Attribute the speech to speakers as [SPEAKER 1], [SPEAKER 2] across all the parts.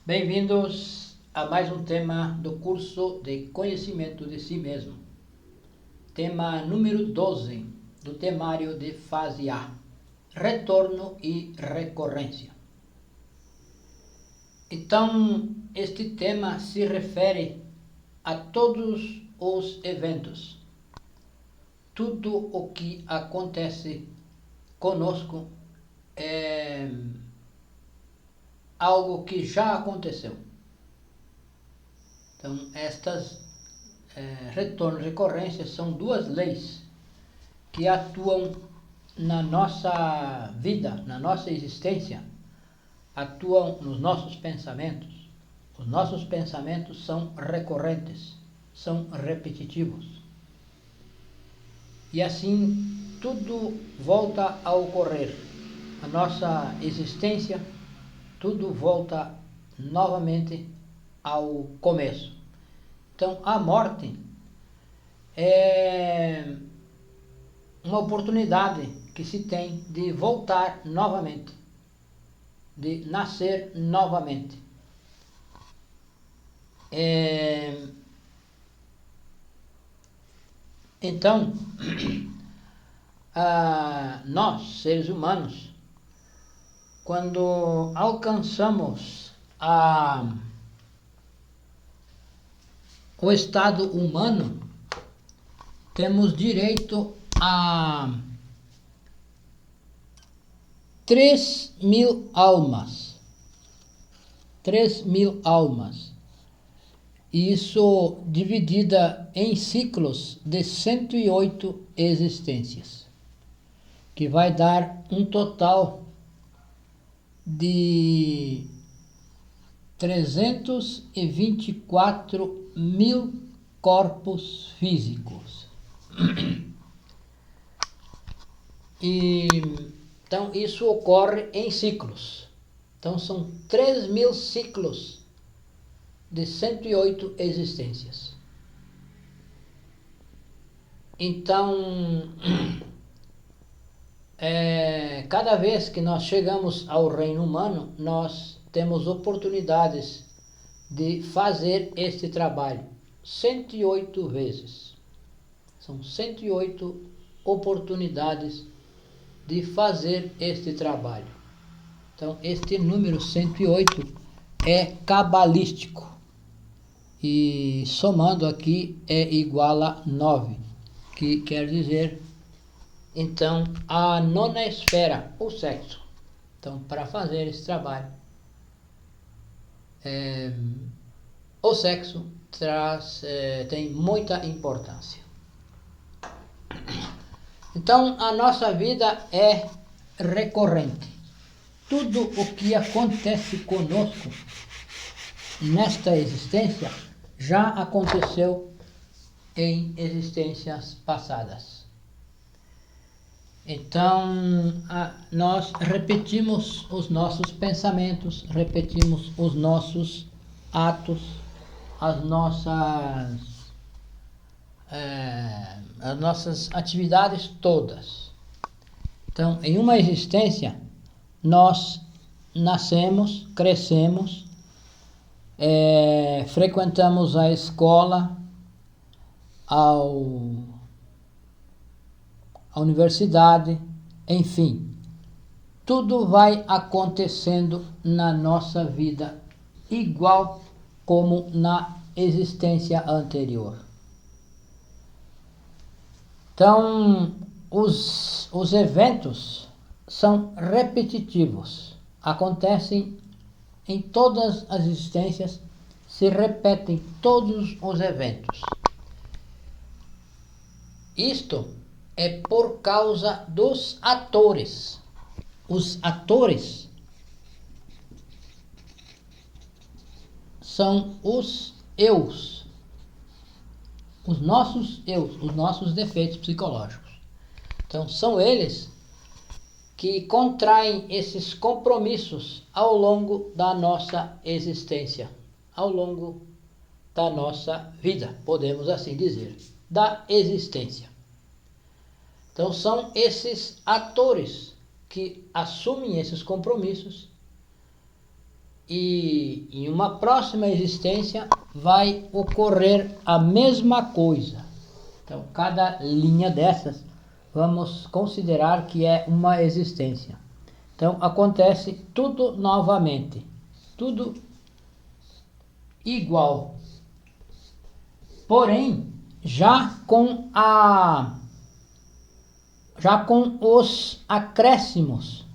[SPEAKER 1] Bem-vindos a mais um tema do curso de Conhecimento de Si Mesmo. Tema número 12 do temário de fase A: Retorno e recorrência. Então, este tema se refere a todos os eventos, tudo o que acontece conosco é algo que já aconteceu. Então, estas retorno e recorrência são duas leis que atuam na nossa vida, na nossa existência, atuam nos nossos pensamentos. Os nossos pensamentos são recorrentes, são repetitivos. E assim, tudo volta a ocorrer. A nossa existência, tudo volta novamente ao começo. Então, a morte é uma oportunidade que se tem de voltar novamente, de nascer novamente. Então, nós, seres humanos, quando alcançamos o estado humano, temos direito a 3.000 almas. 3.000 almas. Isso dividida em ciclos de 108 existências, que vai dar um total de 324.000 corpos físicos. Então, isso ocorre em ciclos. Então, são 3.000 ciclos de 108 existências. Então, cada vez que nós chegamos ao reino humano, nós temos oportunidades de fazer este trabalho 108 vezes. São 108 oportunidades de fazer este trabalho. Então, este número 108 é cabalístico e somando aqui é igual a 9, que quer dizer, então, a nona esfera, o sexo. Então, para fazer esse trabalho, o sexo tem muita importância. Então, a nossa vida é recorrente. Tudo o que acontece conosco nesta existência já aconteceu em existências passadas. Então, nós repetimos os nossos pensamentos, repetimos os nossos atos, as nossas atividades todas. Então, em uma existência, nós nascemos, crescemos, frequentamos a escola, a universidade, enfim, tudo vai acontecendo na nossa vida igual como na existência anterior. Então, os eventos são repetitivos, acontecem em todas as existências, se repetem todos os eventos. Isto é por causa dos atores. Os atores são os eus, os nossos eus, os nossos defeitos psicológicos. Então, são eles que contraem esses compromissos ao longo da nossa existência, ao longo da nossa vida, podemos assim dizer, da existência. Então, são esses atores que assumem esses compromissos e em uma próxima existência vai ocorrer a mesma coisa. Então, cada linha dessas vamos considerar que é uma existência. Então, acontece tudo novamente, tudo igual. Porém, já com os acréscimos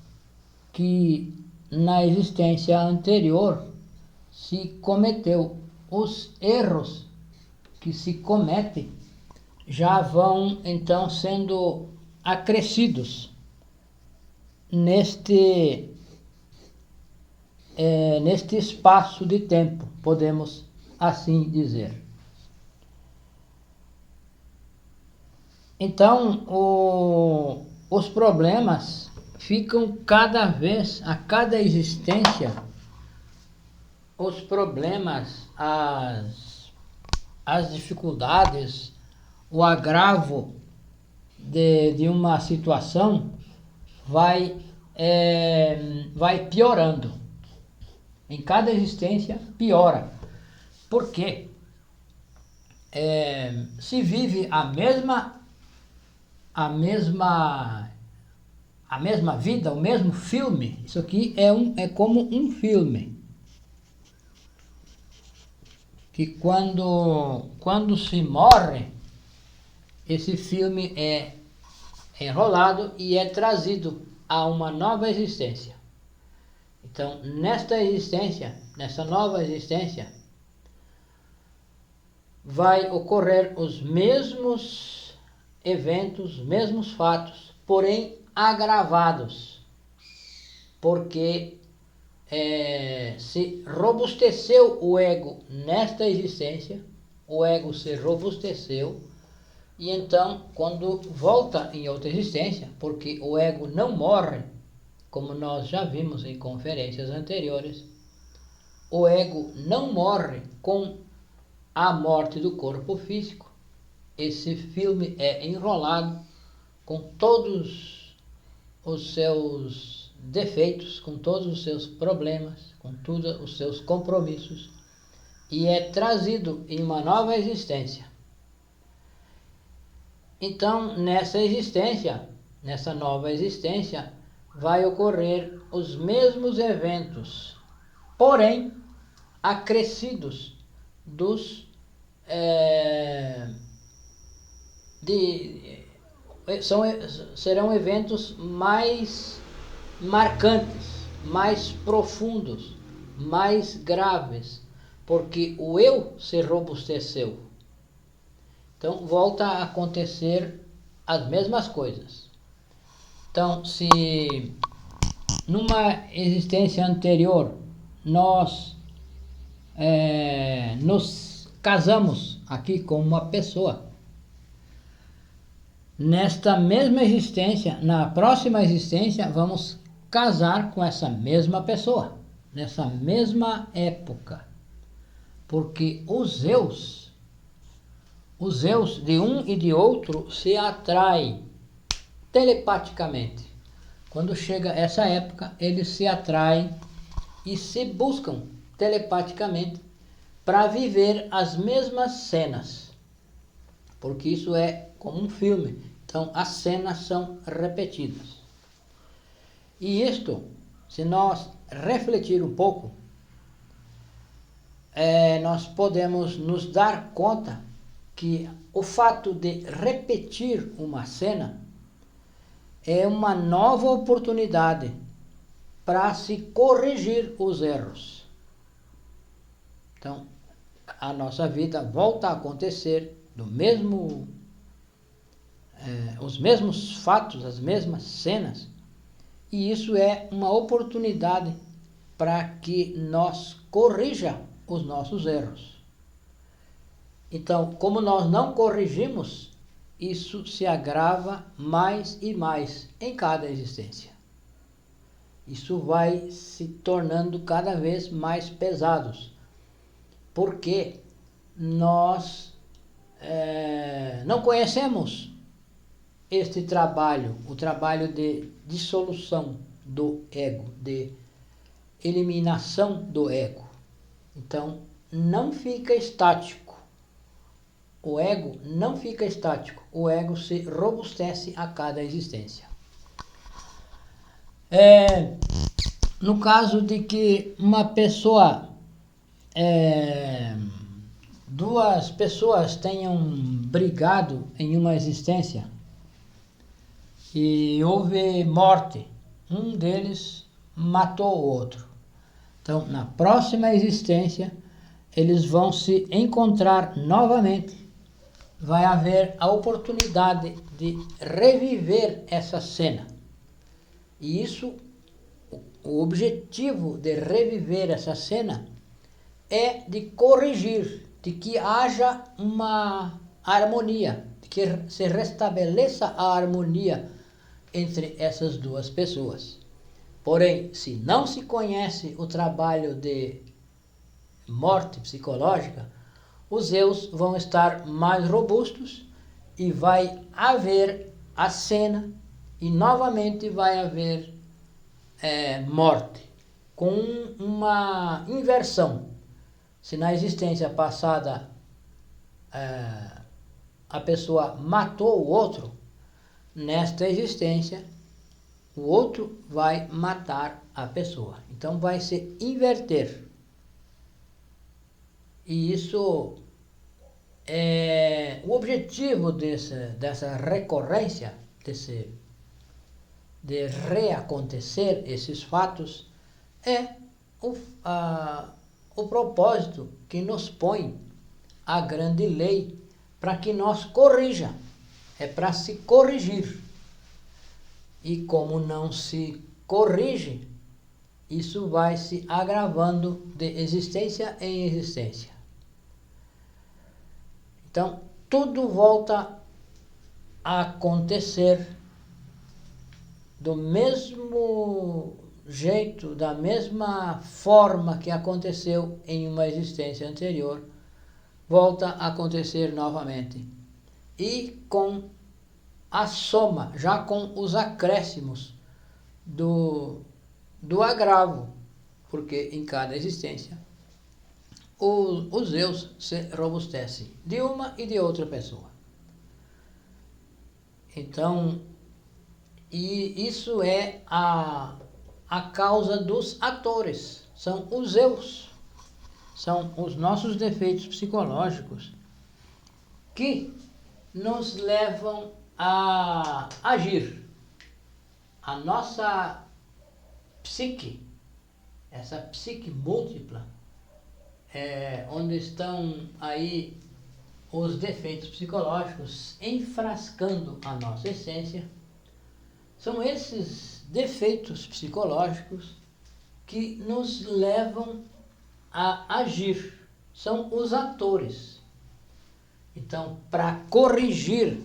[SPEAKER 1] que na existência anterior se cometeu, os erros que se cometem já vão então sendo acrescidos neste espaço de tempo, podemos assim dizer. Então, os problemas ficam cada vez, a cada existência, os problemas, as dificuldades, o agravo de uma situação vai piorando. Em cada existência piora. Por quê? Se vive a mesma vida, o mesmo filme. Isso aqui é como um filme. Que quando se morre, esse filme é enrolado e é trazido a uma nova existência. Então, nessa nova existência, vai ocorrer os mesmos eventos, os mesmos fatos, porém agravados, porque se robusteceu o ego nesta existência, o ego se robusteceu, e então quando volta em outra existência, porque o ego não morre, como nós já vimos em conferências anteriores, o ego não morre com a morte do corpo físico. Esse filme é enrolado com todos os seus defeitos, com todos os seus problemas, com todos os seus compromissos, e é trazido em uma nova existência. Então, nessa nova existência, vai ocorrer os mesmos eventos, porém acrescidos serão eventos mais marcantes, mais profundos, mais graves, porque o eu se robusteceu. Então volta a acontecer as mesmas coisas. Então, se numa existência anterior nós nos casamos aqui com uma pessoa, nesta mesma existência, na próxima existência, vamos casar com essa mesma pessoa, nessa mesma época, porque os eus de um e de outro se atraem telepaticamente. Quando chega essa época, eles se atraem e se buscam telepaticamente para viver as mesmas cenas, porque isso é como um filme, então as cenas são repetidas. E isto, se nós refletir um pouco, nós podemos nos dar conta que o fato de repetir uma cena é uma nova oportunidade para se corrigir os erros. Então, a nossa vida volta a acontecer os mesmos fatos, as mesmas cenas, e isso é uma oportunidade para que nós corrija os nossos erros. Então, como nós não corrigimos, isso se agrava mais e mais em cada existência. Isso vai se tornando cada vez mais pesados, porque nós não conhecemos este trabalho, o trabalho de dissolução do ego, de eliminação do ego. Então, não fica estático. O ego não fica estático. O ego se robustece a cada existência. No caso de que uma pessoa, duas pessoas tenham brigado em uma existência e houve morte, um deles matou o outro. Então, na próxima existência, eles vão se encontrar novamente. Vai haver a oportunidade de reviver essa cena. E isso, o objetivo de reviver essa cena é de corrigir, de que haja uma harmonia, de que se restabeleça a harmonia entre essas duas pessoas. Porém, se não se conhece o trabalho de morte psicológica, os eus vão estar mais robustos e vai haver a cena e novamente vai haver morte, com uma inversão. Se na existência passada a pessoa matou o outro, nesta existência o outro vai matar a pessoa. Então vai se inverter. E isso o objetivo dessa recorrência, de reacontecer esses fatos, é o propósito que nos põe a grande lei para que nós corrija. É para se corrigir. E como não se corrige, isso vai se agravando de existência em existência. Então, tudo volta a acontecer do mesmo jeito, da mesma forma que aconteceu em uma existência anterior, volta a acontecer novamente. E com a soma, já com os acréscimos do agravo, porque em cada existência os eus se robustecem de uma e de outra pessoa. Então, e isso é a causa dos atores, são os eus, são os nossos defeitos psicológicos que nos levam a agir. A nossa psique, essa psique múltipla, onde estão aí os defeitos psicológicos enfrascando a nossa essência, são esses defeitos psicológicos que nos levam a agir, são os atores. Então, para corrigir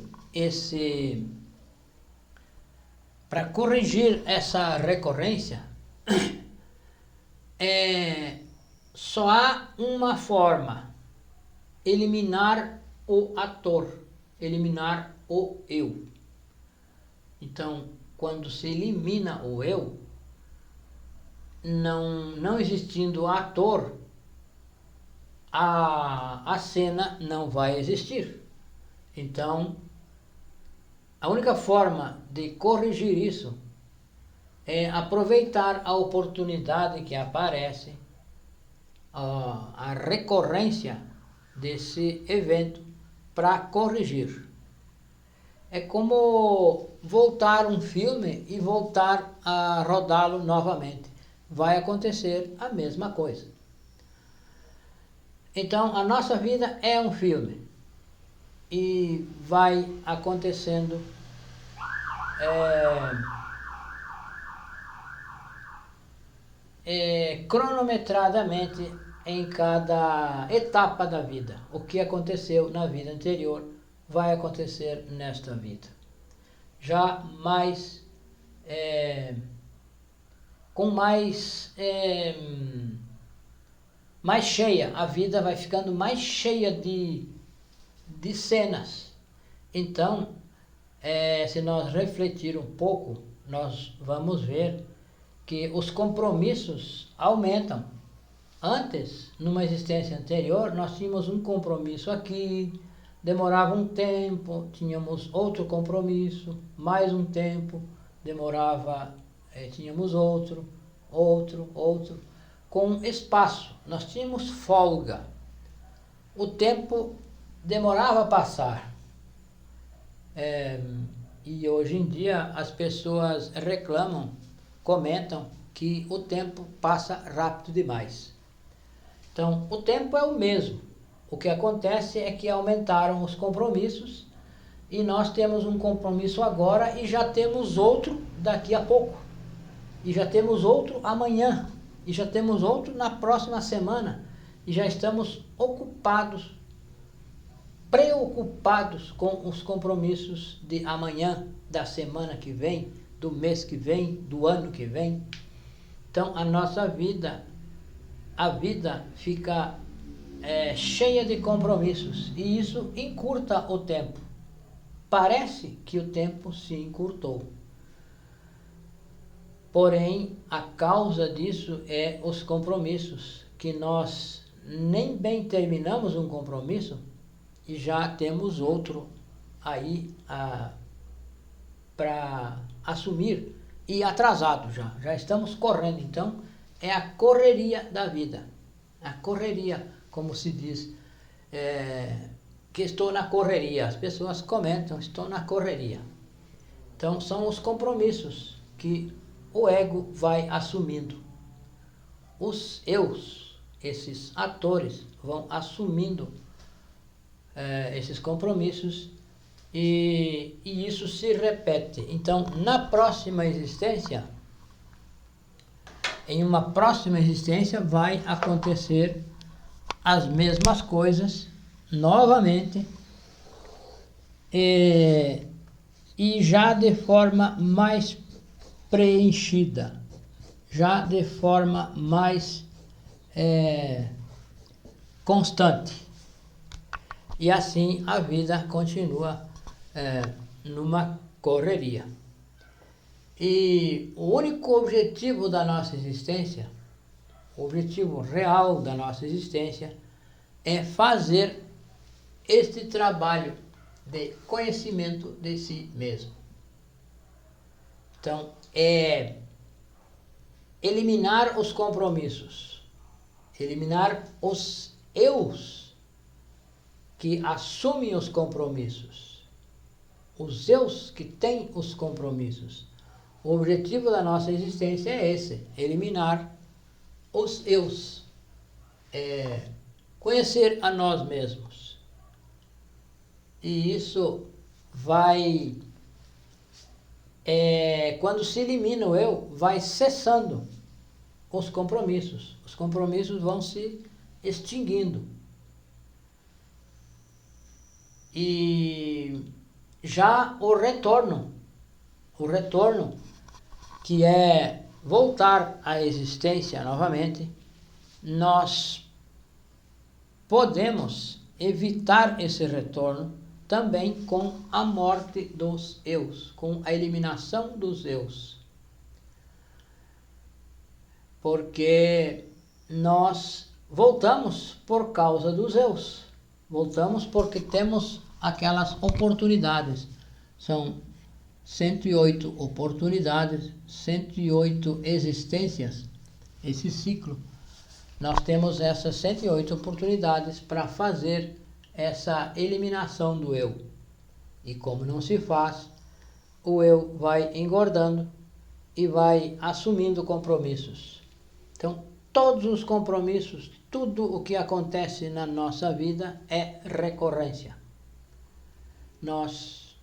[SPEAKER 1] essa recorrência, só há uma forma: eliminar o ator, eliminar o eu. Então, quando se elimina o eu, não existindo ator, a cena não vai existir. Então, a única forma de corrigir isso é aproveitar a oportunidade que aparece, a recorrência desse evento, para corrigir. É como voltar um filme e voltar a rodá-lo novamente. Vai acontecer a mesma coisa. Então, a nossa vida é um filme e vai acontecendo cronometradamente em cada etapa da vida. O que aconteceu na vida anterior vai acontecer nesta vida. Já mais com mais cheia, a vida vai ficando mais cheia de cenas. Então, se nós refletir um pouco, nós vamos ver que os compromissos aumentam. Antes, numa existência anterior, nós tínhamos um compromisso aqui, demorava um tempo, tínhamos outro compromisso, mais um tempo, demorava, tínhamos outro, com espaço, nós tínhamos folga. O tempo demorava a passar. E hoje em dia as pessoas reclamam, comentam que o tempo passa rápido demais. Então, o tempo é o mesmo. O que acontece é que aumentaram os compromissos e nós temos um compromisso agora e já temos outro daqui a pouco. E já temos outro amanhã. E já temos outro na próxima semana. E já estamos ocupados, preocupados com os compromissos de amanhã, da semana que vem, do mês que vem, do ano que vem. Então, a nossa vida, a vida fica cheia de compromissos e isso encurta o tempo. Parece que o tempo se encurtou. Porém, a causa disso é os compromissos, que nós nem bem terminamos um compromisso e já temos outro aí para assumir e atrasado já estamos correndo. Então, é a correria da vida, a correria, como se diz, que estou na correria, as pessoas comentam, estou na correria. Então, são os compromissos que o ego vai assumindo. Os eus, esses atores, vão assumindo esses compromissos e isso se repete. Então, na próxima existência, em uma próxima existência, vai acontecer as mesmas coisas novamente e já de forma mais preenchida, já de forma mais constante. E assim a vida continua numa correria. E o único objetivo da nossa existência, o objetivo real da nossa existência, é fazer este trabalho de conhecimento de si mesmo. Então, é eliminar os compromissos, eliminar os eus que assumem os compromissos, os eus que têm os compromissos. O objetivo da nossa existência é esse, eliminar os eus, conhecer a nós mesmos. E isso vai, quando se elimina o eu, vai cessando os compromissos vão se extinguindo. E já o retorno que é voltar à existência novamente, nós podemos evitar esse retorno também com a morte dos eus, com a eliminação dos eus. Porque nós voltamos por causa dos eus, voltamos porque temos aquelas oportunidades. São 108 oportunidades, 108 existências, esse ciclo. Nós temos essas 108 oportunidades para fazer essa eliminação do eu. E como não se faz, o eu vai engordando e vai assumindo compromissos. Então, todos os compromissos, tudo o que acontece na nossa vida é recorrência. Nós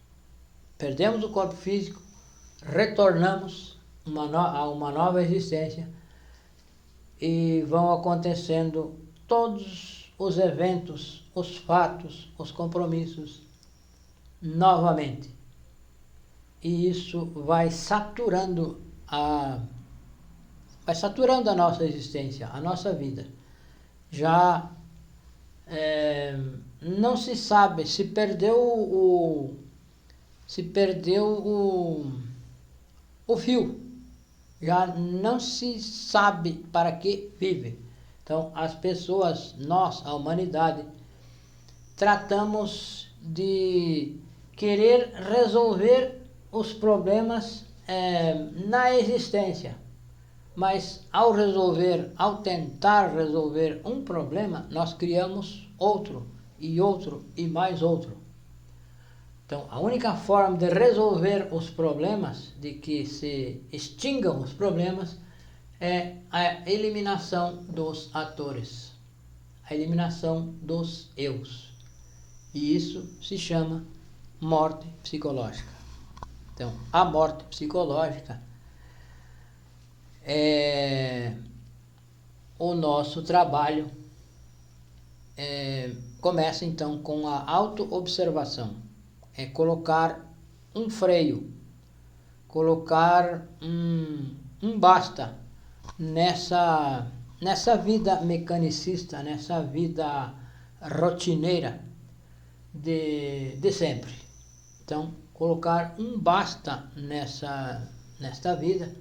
[SPEAKER 1] perdemos o corpo físico, retornamos a uma nova existência e vão acontecendo todos os eventos, os fatos, os compromissos novamente. E isso vai saturando a nossa existência, a nossa vida. Já não se sabe, se perdeu o fio, já não se sabe para que vive. Então, as pessoas, nós, a humanidade, tratamos de querer resolver os problemas na existência. Mas ao tentar resolver um problema, nós criamos outro e mais outro. Então, a única forma de resolver os problemas, de que se extingam os problemas, é a eliminação dos atores, a eliminação dos eus. E isso se chama morte psicológica. Então, a morte psicológica o nosso trabalho começa então com a autoobservação. É colocar um freio, colocar um basta nessa vida mecanicista, nessa vida rotineira de sempre. Então, colocar um basta nesta vida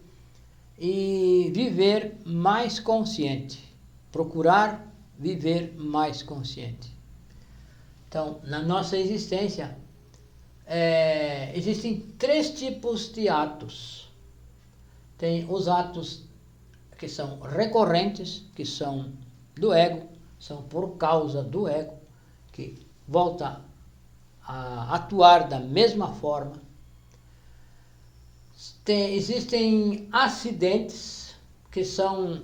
[SPEAKER 1] e viver mais consciente, procurar viver mais consciente. Então, na nossa existência, existem 3 tipos de atos. Tem os atos que são recorrentes, que são do ego, são por causa do ego, que volta a atuar da mesma forma. Existem acidentes que são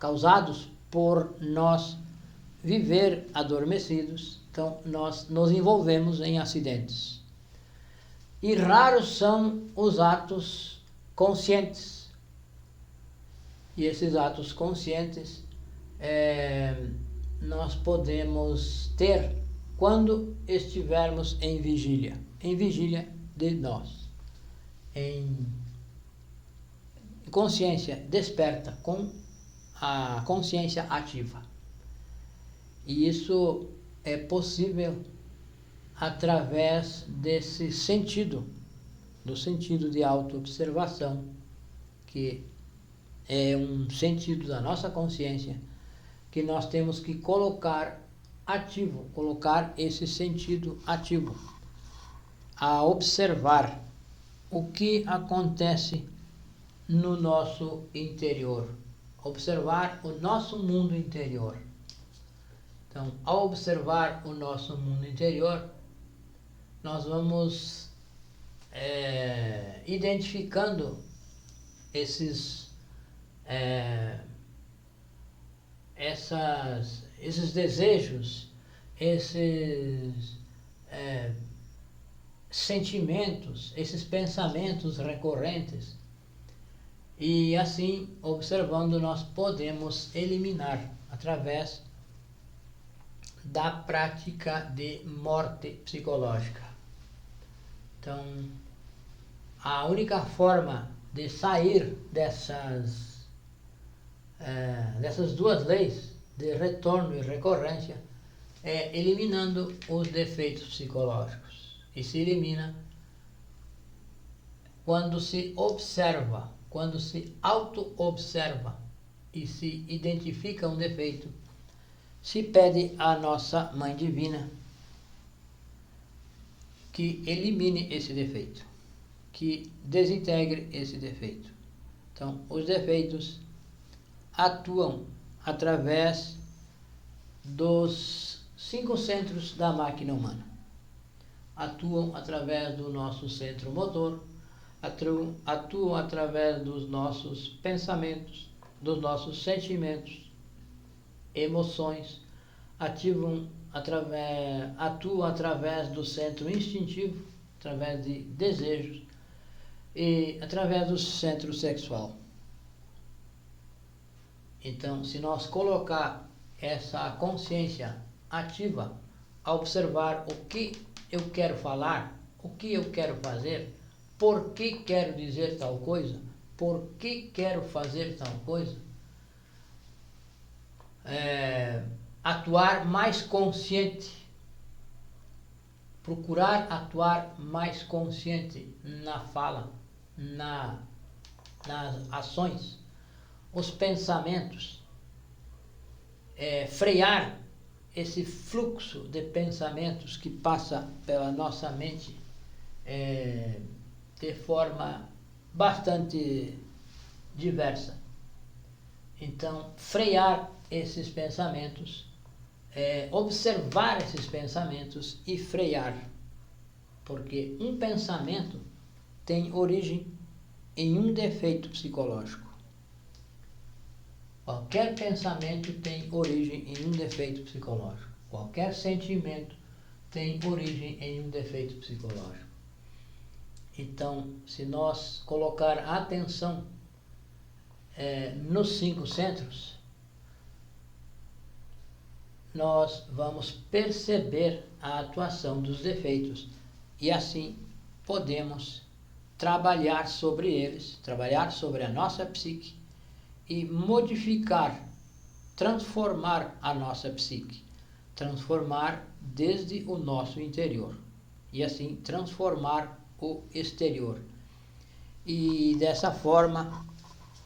[SPEAKER 1] causados por nós viver adormecidos, então nós nos envolvemos em acidentes. E raros são os atos conscientes. E esses atos conscientes nós podemos ter quando estivermos em vigília de nós, em consciência desperta, com a consciência ativa. E isso é possível através desse sentido, do sentido de autoobservação, que é um sentido da nossa consciência que nós temos que colocar ativo, colocar esse sentido ativo, a observar o que acontece no nosso interior, observar o nosso mundo interior. Então, ao observar o nosso mundo interior, nós vamos identificando esses desejos, esses sentimentos, esses pensamentos recorrentes. E assim, observando, nós podemos eliminar através da prática de morte psicológica. Então, a única forma de sair dessas 2 leis de retorno e recorrência é eliminando os defeitos psicológicos. E se elimina quando se observa, quando se auto-observa e se identifica um defeito, se pede à nossa Mãe Divina que elimine esse defeito, que desintegre esse defeito. Então, os defeitos atuam através dos 5 centros da máquina humana. Atuam através do nosso centro motor, atuam através dos nossos pensamentos, dos nossos sentimentos, emoções, atuam através do centro instintivo, através de desejos e através do centro sexual. Então, se nós colocar essa consciência ativa a observar o que eu quero falar, o que eu quero fazer, por que quero dizer tal coisa, por que quero fazer tal coisa, atuar mais consciente, procurar atuar mais consciente na fala, nas ações, os pensamentos, frear esse fluxo de pensamentos que passa pela nossa mente de forma bastante diversa. Então, frear esses pensamentos, observar esses pensamentos e frear, porque um pensamento tem origem em um defeito psicológico. Qualquer pensamento tem origem em um defeito psicológico. Qualquer sentimento tem origem em um defeito psicológico. Então, se nós colocar atenção nos 5 centros, nós vamos perceber a atuação dos defeitos e assim podemos trabalhar sobre eles, trabalhar sobre a nossa psique e modificar, transformar a nossa psique, transformar desde o nosso interior e assim transformar o exterior. E dessa forma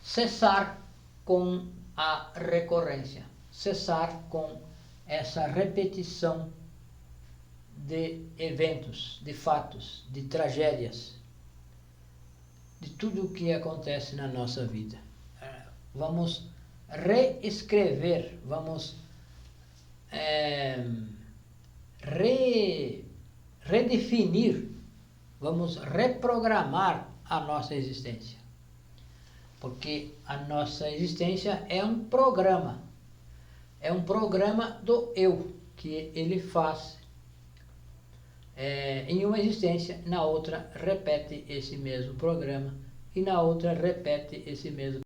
[SPEAKER 1] cessar com a recorrência, cessar com essa repetição de eventos, de fatos, de tragédias, de tudo o que acontece na nossa vida. Vamos reescrever, vamos redefinir, vamos reprogramar a nossa existência. Porque a nossa existência é um programa do eu, que ele faz em uma existência, na outra repete esse mesmo programa e na outra repete esse mesmo